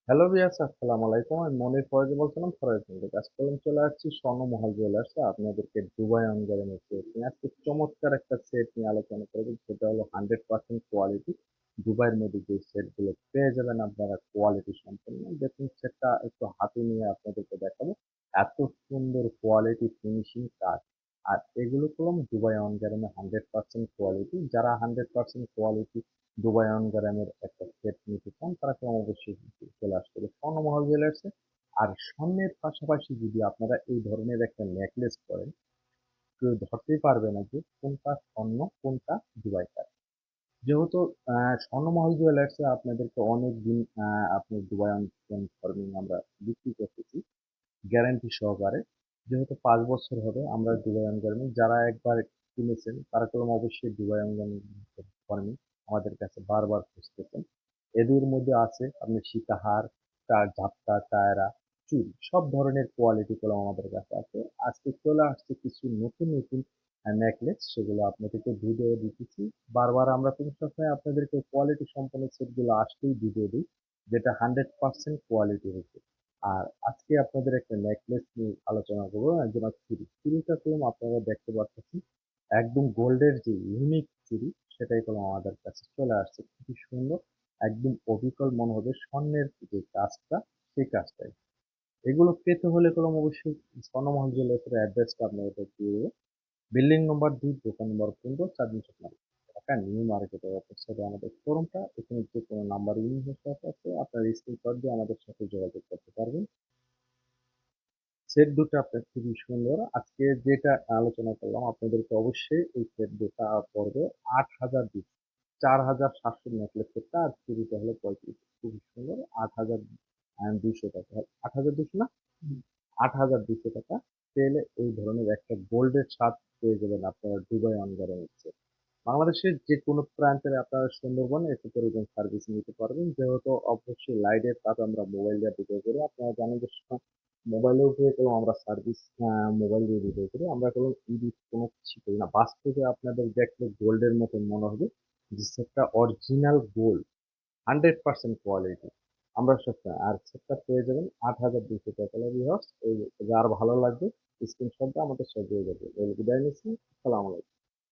Hello viewers, আসসালামু আলাইকুম। আমি মনির ফয়েজ বলছিলাম ফরাজগঞ্জ থেকে। আজকে আমি চলে আসছি স্বর্ণমহল জুয়েলার্সে আপনাদেরকে দুবাই অঙ্গনের সেট নিয়ে আজকে চমৎকার একটা সেট নিয়ে আলোচনা করব, সেটা হলো 100% কোয়ালিটি। দুবাইয়ের মধ্যে যে সেটগুলো পেয়ে যাবেন আপনারা কোয়ালিটি সম্পন্ন। দেখুন সেটটা একটু হাতে নিয়ে আপনাদেরকে দেখাবো। এত সুন্দর কোয়ালিটি ফিনিশিং কাজ। আর এগুলো হলো দুবাই অনগ্রামে 100% কোয়ালিটি। যারা 100% কোয়ালিটি দুবাই অনগ্রামের একটা সেট নিতে চান তারা তো অবশ্যই চলে আসতে হবে স্বর্ণমহল জুয়েলার্সে। আর স্বর্ণের পাশাপাশি যদি আপনারা এই ধরনের একটা নেকলেস করেন, কেউ ধরতেই পারবে না যে কোনটা স্বর্ণ কোনটা দুবাই কাঠ। যেহেতু স্বর্ণমহল জুয়েলার্সে আপনাদেরকে অনেক দিন আপনি দুবাই কনফার্মিং আমরা বিক্রি করতেছি গ্যারান্টি সহকারে। যেহেতু 5 বছর হবে আমরা দুবাই অনগার্মেন্ট, যারা একবার কিনেছেন তারা কলম অবশ্যই দুবাই অনগার্মেন্ট আমাদের কাছে বারবার খুঁজতেছেন। এদের মধ্যে আছে আপনি সীতাহার, ঝাপটা, টায়রা, চুড়ি, সব ধরনের কোয়ালিটি কলম আমাদের কাছে আছে। আজকে চলে আসছে কিছু নতুন নতুন নেকলেস, সেগুলো আপনাদেরকে ভিডিও দিতেছি। বারবার আমরা কিন্তু সবসময় আপনাদেরকে কোয়ালিটি সম্পন্ন সেটগুলো আসলেই ভিডিও দিই, যেটা 100% কোয়ালিটির উপর। আর আজকে আপনাদের একটা নেকলেস নিয়ে আলোচনা করবো, একজন চুড়ি। চুড়িটা কলম আপনারা দেখতে পাচ্ছেন একদম গোল্ডের যে ইউনিক চুড়ি, সেটাই কলম আমাদের কাছে চলে আসছে খুবই সুন্দর। একদম অবিকল মনে হবে স্বর্ণের যে কাজটা, সেই কাজটাই। এগুলো পেতে হলে কলম অবশ্যই স্বর্ণমহল জুয়েলার্সের অ্যাড্রেসটা আপনাদের দিয়ে দেবো। বিল্ডিং নম্বর 2, দোকান নম্বর 15, চাঁদনী চক, ঢাকা নিউ মার্কেটের অপোজিটে আমাদের শোরুমটা। এখানে যে কোনো নাম্বার ইউনিভার্স আছে, আপনার স্ক্রিনশট দিয়ে আমাদের সাথে যোগাযোগ করতে পারবেন। সেট দুটো আপনার খুবই সুন্দর। আজকে যেটা আলোচনা করলাম আপনাদেরকে অবশ্যই এই সেট দুটা পড়বে 8,200, 4,700 নেকলেস সেটটা, আর চুড়িটা হলো 35। খুবই সুন্দর। 8,200 টাকা, 8,200 না, 8,200 টাকা পেলে এই ধরনের একটা গোল্ডের স্বাদ পেয়ে যাবেন আপনারা দুবাই অনগারে। বাংলাদেশের যে কোনো প্রান্তে আপনারা সুন্দরবনে এসে পরিবহন সার্ভিস নিতে পারবেন। যেহেতু অবশ্যই লাইটের কাজ আমরা মোবাইল দিয়ে ভিডিও করি, আপনারা জানেন যে মোবাইলের উপরে কোনো আমরা সার্ভিস মোবাইল দিয়ে ভিডিও করি। আমরা কোনো এডিট কোনো কিছু করি না। বাস্তবে আপনাদের দেখলে গোল্ডের মতো মনে হবে যে সেটটা অরিজিনাল গোল্ড, 100% কোয়ালিটি। আমরা সবসময় আর সেটটা পেয়ে যাবেন 8,200 টাকা। ভিউয়ার্স, এই যার ভালো লাগবে স্ক্রিনশটটা আমাদের সাথে দিয়ে যাবে। বিদায় নিচ্ছি। আসসালামু আলাইকুম।